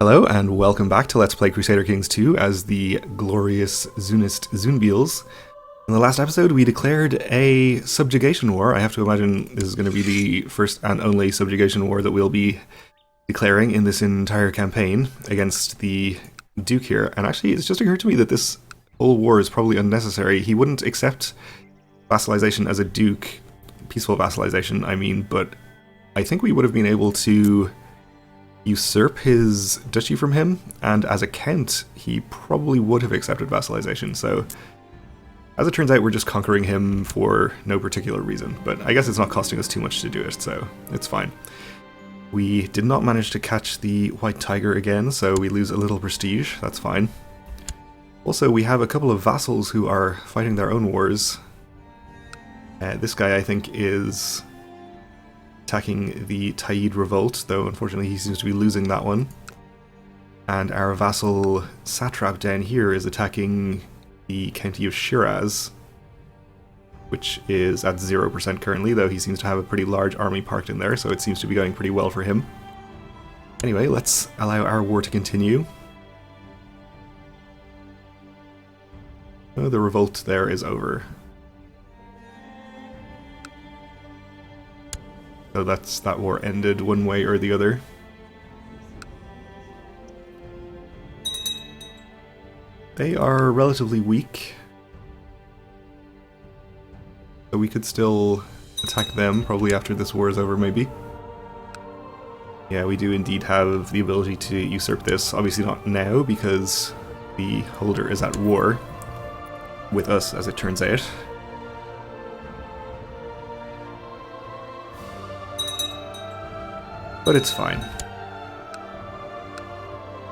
Hello and welcome back to Let's Play Crusader Kings 2 as the glorious Zunist Zunbils. In the last episode we declared a subjugation war. I have to imagine this is going to be the first and only subjugation war that we'll be declaring in this entire campaign against the Duke here. And actually it's just occurred to me that this whole war is probably unnecessary. He wouldn't accept vassalization as a Duke, peaceful vassalization I mean, but I think we would have been able to usurp his duchy from him, and as a count he probably would have accepted vassalization, so as it turns out we're just conquering him for no particular reason, but I guess it's not costing us too much to do it, so it's fine. We did not manage to catch the White Tiger again, so we lose a little prestige, that's fine. Also, we have a couple of vassals who are fighting their own wars. This guy I think is attacking the Taid revolt, though unfortunately he seems to be losing that one. And our vassal satrap down here is attacking the county of Shiraz, which is at 0% currently, though he seems to have a pretty large army parked in there, so it seems to be going pretty well for him. Anyway, let's allow our war to continue. Oh, the revolt there is over. So that war ended one way or the other. They are relatively weak, so we could still attack them probably after this war is over, maybe. Yeah, we do indeed have the ability to usurp this. Obviously not now, because the holder is at war with us, as it turns out. But it's fine.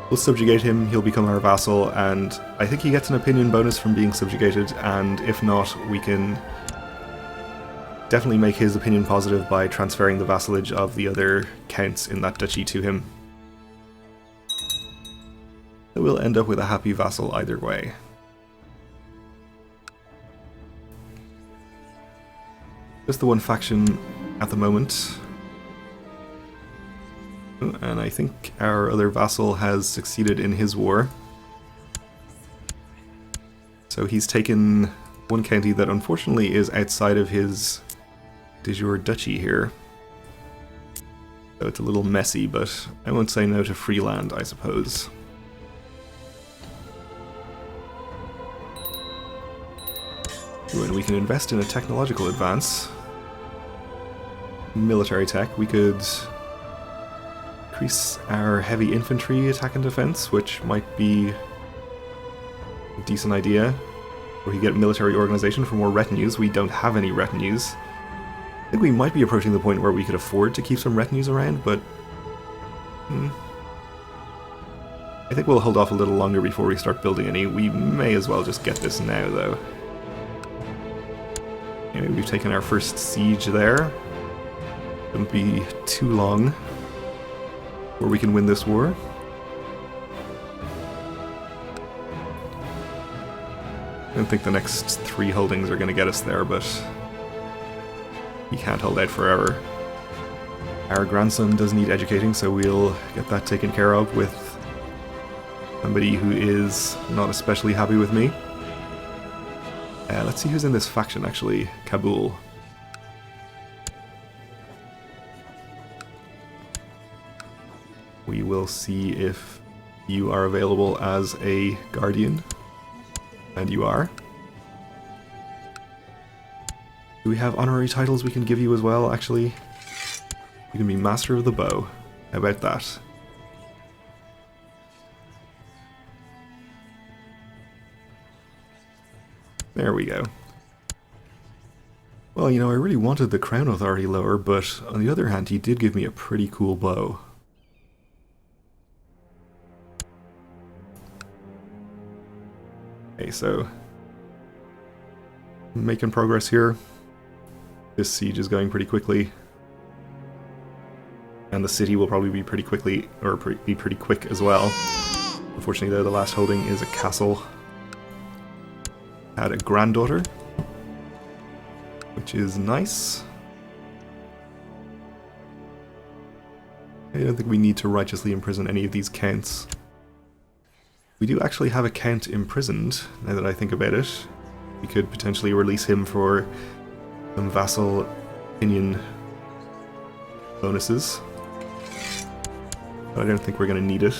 We'll subjugate him, he'll become our vassal, and I think he gets an opinion bonus from being subjugated, and if not, we can definitely make his opinion positive by transferring the vassalage of the other counts in that duchy to him. So we'll end up with a happy vassal either way. Just the one faction at the moment. And I think our other vassal has succeeded in his war. So he's taken one county that unfortunately is outside of his de jure duchy here. So it's a little messy, but I won't say no to free land, I suppose. Ooh, and we can invest in a technological advance. Military tech, we could increase our heavy infantry attack and defense, which might be a decent idea. Or we get military organization for more retinues. We don't have any retinues. I think we might be approaching the point where we could afford to keep some retinues around, but I think we'll hold off a little longer before we start building any. We may as well just get this now, though. Anyway, we've taken our first siege there. Shouldn't be too long where we can win this war. I don't think the next 3 holdings are going to get us there, but we can't hold out forever. Our grandson does need educating, so we'll get that taken care of with somebody who is not especially happy with me. Let's see who's in this faction, actually. Kabul. We will see if you are available as a guardian. And you are. Do we have honorary titles we can give you as well, actually? You can be Master of the Bow. How about that? There we go. Well, you know, I really wanted the Crown Authority lower, but on the other hand, he did give me a pretty cool bow. Okay, so making progress here. This siege is going pretty quickly, and the city will probably be pretty quickly, or be pretty quick as well. Unfortunately, though, the last holding is a castle. Had a granddaughter, which is nice. I don't think we need to righteously imprison any of these counts. We do actually have a count imprisoned, now that I think about it. We could potentially release him for some vassal opinion bonuses. But I don't think we're going to need it.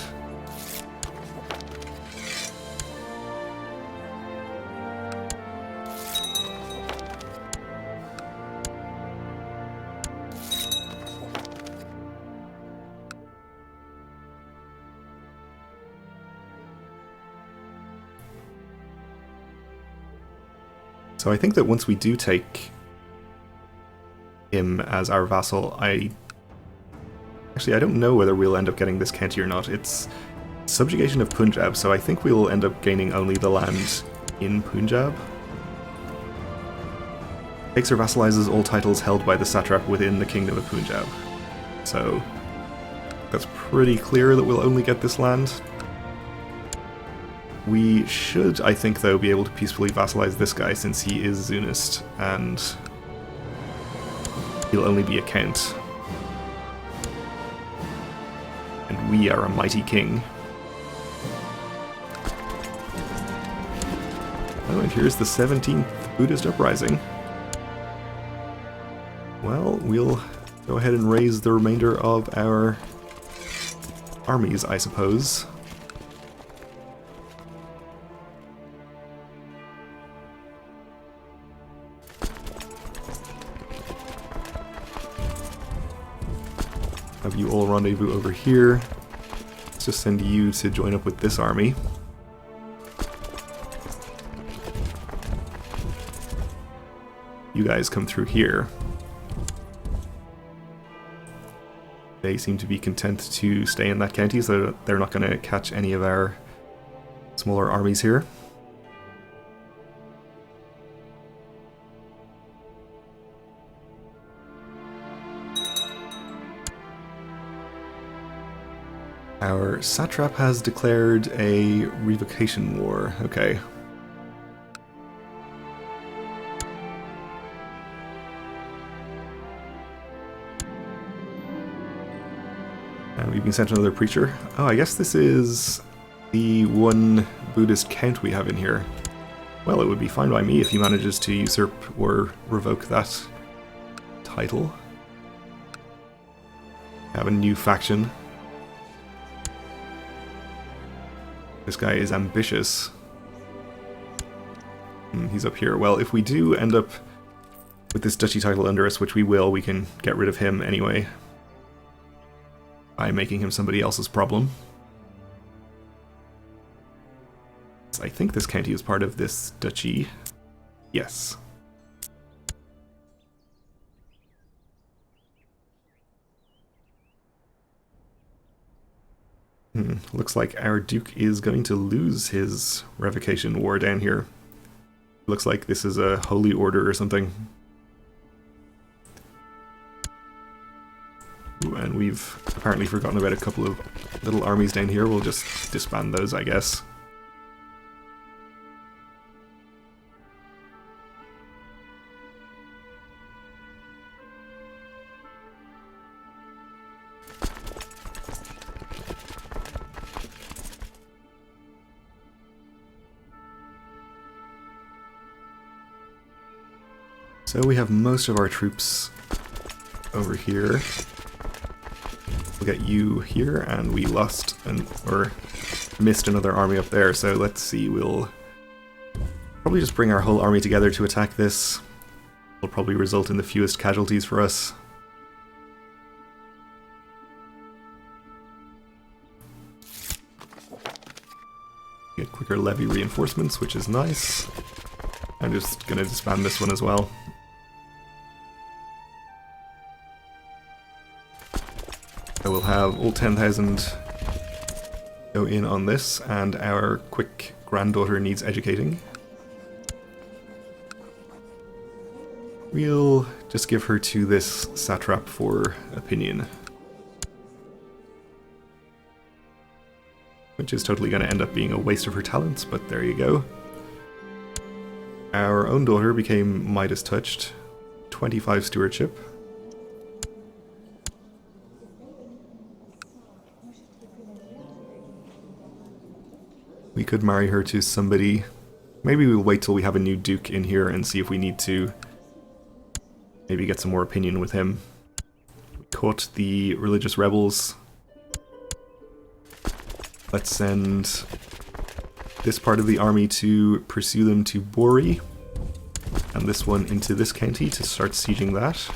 So I think that once we do take him as our vassal, I don't know whether we'll end up getting this county or not. It's subjugation of Punjab, so I think we'll end up gaining only the land in Punjab. Takes or vassalizes all titles held by the satrap within the Kingdom of Punjab. So that's pretty clear that we'll only get this land. We should, I think, though, be able to peacefully vassalize this guy since he is Zunist, and he'll only be a count. And we are a mighty king. Oh, and here's the 17th Buddhist uprising. Well, we'll go ahead and raise the remainder of our armies, I suppose. Have you all rendezvous over here. Let's just send you to join up with this army. You guys come through here. They seem to be content to stay in that county, so they're not going to catch any of our smaller armies here. Our satrap has declared a revocation war. Okay. And we've been sent another preacher. Oh, I guess this is the one Buddhist count we have in here. Well, it would be fine by me if he manages to usurp or revoke that title. Have a new faction. This guy is ambitious. He's up here. Well, if we do end up with this duchy title under us, which we will, we can get rid of him anyway by making him somebody else's problem. So I think this county is part of this duchy. Yes. Looks like our Duke is going to lose his revocation war down here. Looks like this is a holy order or something. Ooh, and we've apparently forgotten about a couple of little armies down here. We'll just disband those, I guess. So we have most of our troops over here. We'll get you here, and we lost or missed another army up there, so let's see, we'll probably just bring our whole army together to attack this. It'll probably result in the fewest casualties for us. Get quicker levy reinforcements, which is nice. I'm just going to disband this one as well. So we'll have all 10,000 go in on this, and our quick granddaughter needs educating. We'll just give her to this satrap for opinion. Which is totally going to end up being a waste of her talents, but there you go. Our own daughter became Midas touched. 25 stewardship. We could marry her to somebody. Maybe we'll wait till we have a new duke in here and see if we need to maybe get some more opinion with him. We caught the religious rebels. Let's send this part of the army to pursue them to Bori, and this one into this county to start sieging that.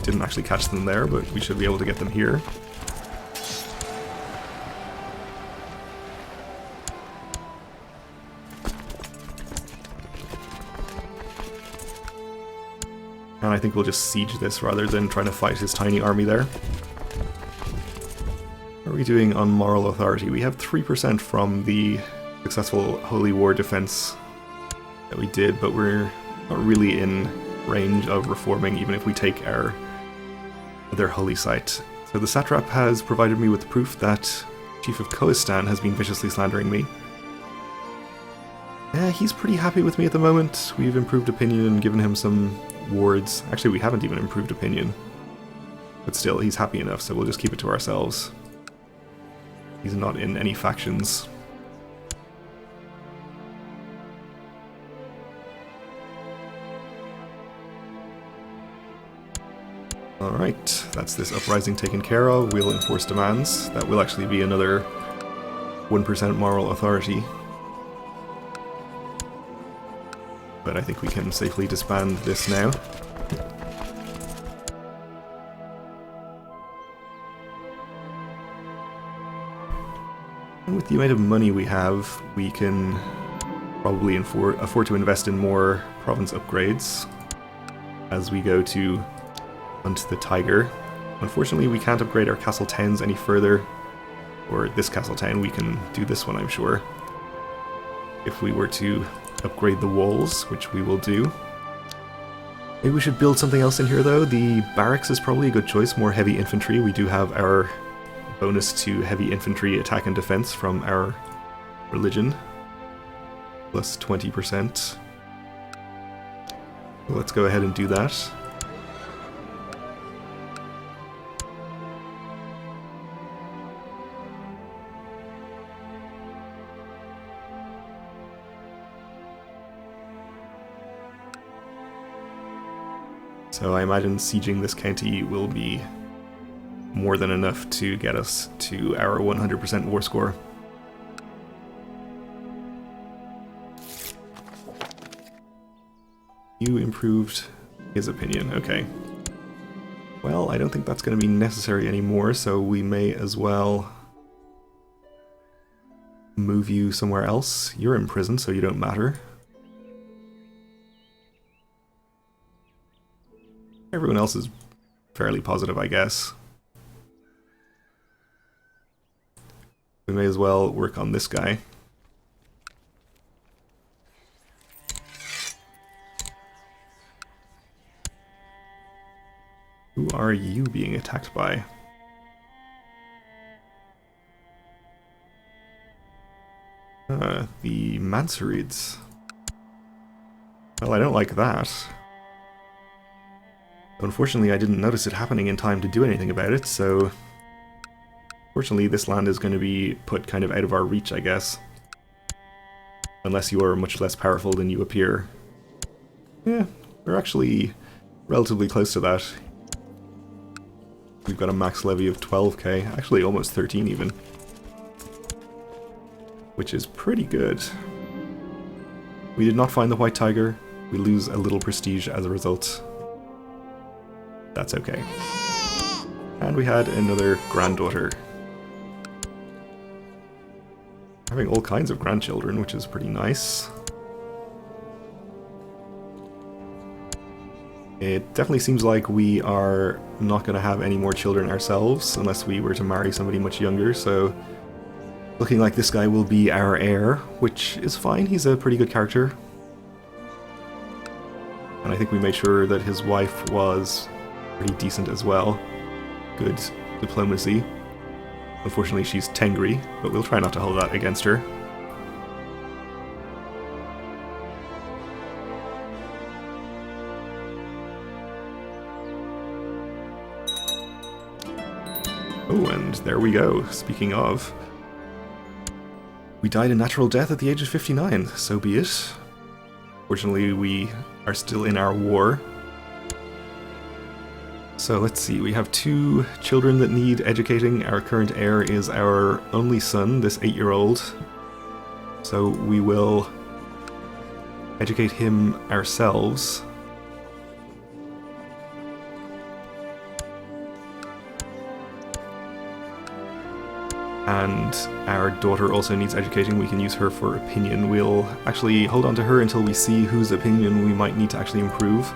Didn't actually catch them there, but we should be able to get them here. And I think we'll just siege this rather than trying to fight his tiny army there. What are we doing on moral authority? We have 3% from the successful Holy War defense that we did, but we're not really in range of reforming even if we take their holy site. So the satrap has provided me with proof that Chief of Khoistan has been viciously slandering me. Yeah, he's pretty happy with me at the moment. We've improved opinion and given him some wards. Actually, we haven't even improved opinion. But still, he's happy enough, so we'll just keep it to ourselves. He's not in any factions. Alright, that's this uprising taken care of. We'll enforce demands. That will actually be another 1% moral authority. But I think we can safely disband this now. And with the amount of money we have, we can probably afford to invest in more province upgrades as we go to hunt the tiger. Unfortunately, we can't upgrade our castle towns any further. Or this castle town, we can do this one, I'm sure. If we were to upgrade the walls, which we will do. Maybe we should build something else in here though. The barracks is probably a good choice, more heavy infantry. We do have our bonus to heavy infantry attack and defense from our religion. Plus 20%. Let's go ahead and do that. So I imagine sieging this county will be more than enough to get us to our 100% war score. You improved his opinion, okay. Well, I don't think that's going to be necessary anymore, so we may as well move you somewhere else. You're in prison, so you don't matter. Everyone else is fairly positive, I guess. We may as well work on this guy. Who are you being attacked by? The Mansurids. Well, I don't like that. Unfortunately, I didn't notice it happening in time to do anything about it, so fortunately this land is going to be put kind of out of our reach, I guess. Unless you are much less powerful than you appear. Yeah, we're actually relatively close to that. We've got a max levy of 12k, actually almost 13 even. Which is pretty good. We did not find the white tiger. We lose a little prestige as a result. That's okay. And we had another granddaughter. Having all kinds of grandchildren, which is pretty nice. It definitely seems like we are not going to have any more children ourselves, unless we were to marry somebody much younger, so looking like this guy will be our heir, which is fine, he's a pretty good character. And I think we made sure that his wife was pretty decent as well. Good diplomacy. Unfortunately, she's Tengri, but we'll try not to hold that against her. Oh, and there we go. Speaking of, we died a natural death at the age of 59, so be it. Fortunately, we are still in our war. So let's see, we have 2 children that need educating. Our current heir is our only son, this 8-year-old. So we will educate him ourselves. And our daughter also needs educating. We can use her for opinion. We'll actually hold on to her until we see whose opinion we might need to actually improve.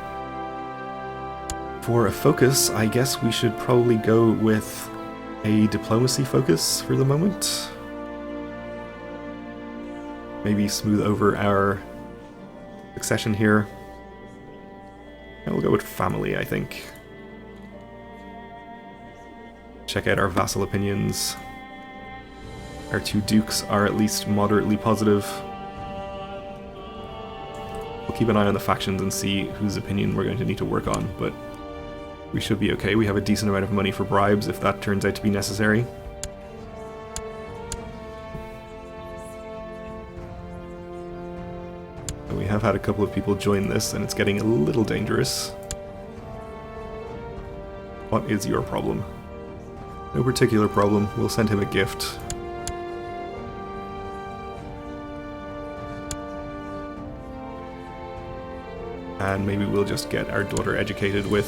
For a focus, I guess we should probably go with a diplomacy focus for the moment. Maybe smooth over our succession here. And we'll go with family, I think. Check out our vassal opinions. Our 2 dukes are at least moderately positive. We'll keep an eye on the factions and see whose opinion we're going to need to work on, but we should be okay. We have a decent amount of money for bribes if that turns out to be necessary. We have had a couple of people join this, and it's getting a little dangerous. What is your problem? No particular problem. We'll send him a gift. And maybe we'll just get our daughter educated with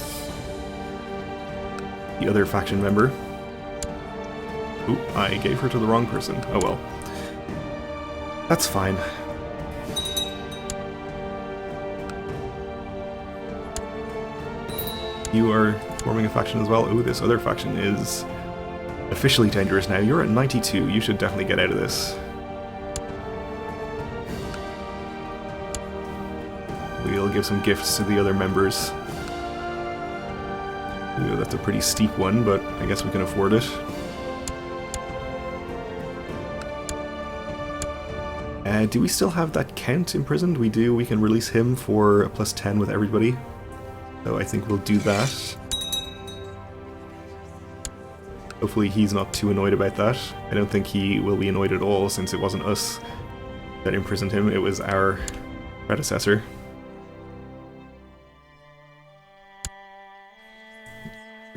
the other faction member. Oop, I gave her to the wrong person. Oh well. That's fine. You are forming a faction as well. Ooh, this other faction is officially dangerous now. You're at 92. You should definitely get out of this. We'll give some gifts to the other members. Ooh, that's a pretty steep one, but I guess we can afford it. Do we still have that Count imprisoned? We do. We can release him for a +10 with everybody. So I think we'll do that. Hopefully he's not too annoyed about that. I don't think he will be annoyed at all, since it wasn't us that imprisoned him, it was our predecessor.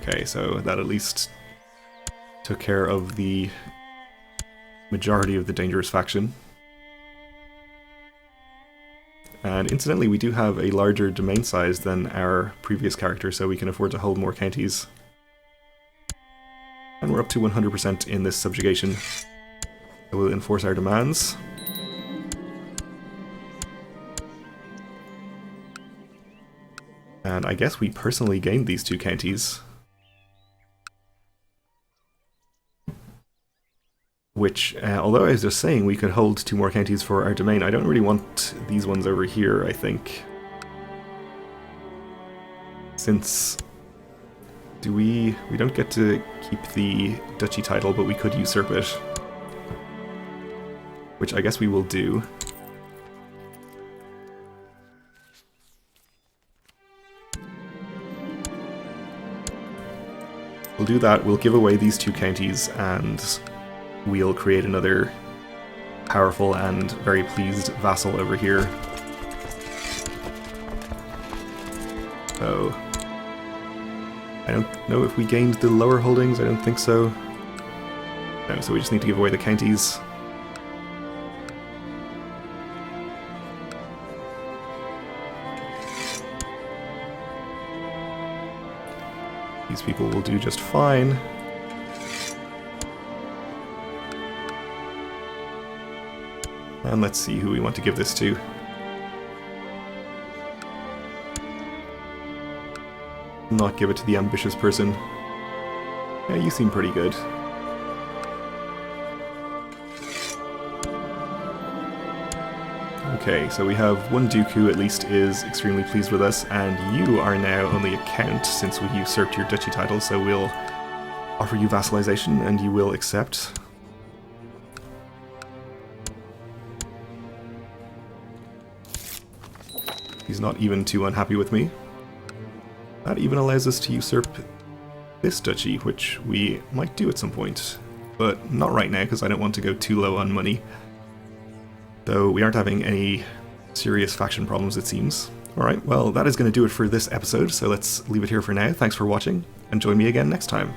Okay, so that at least took care of the majority of the dangerous faction. And incidentally, we do have a larger domain size than our previous character, so we can afford to hold more counties. And we're up to 100% in this subjugation. So we'll enforce our demands. And I guess we personally gained these 2 counties. Which, although I was just saying we could hold 2 more counties for our domain, I don't really want these ones over here, I think. Since we don't get to keep the duchy title, but we could usurp it. Which I guess we will do. We'll do that, we'll give away these 2 counties, and we'll create another powerful and very pleased vassal over here. So I don't know if we gained the lower holdings, I don't think so. No, so we just need to give away the counties. These people will do just fine. And let's see who we want to give this to. Not give it to the ambitious person. Yeah, you seem pretty good. Okay, so we have one duke who at least is extremely pleased with us, and you are now only a count since we usurped your duchy title, so we'll offer you vassalization and you will accept. He's not even too unhappy with me. That even allows us to usurp this duchy, which we might do at some point, but not right now because I don't want to go too low on money. Though we aren't having any serious faction problems, it seems. Alright, well, that is going to do it for this episode, so let's leave it here for now. Thanks for watching, and join me again next time.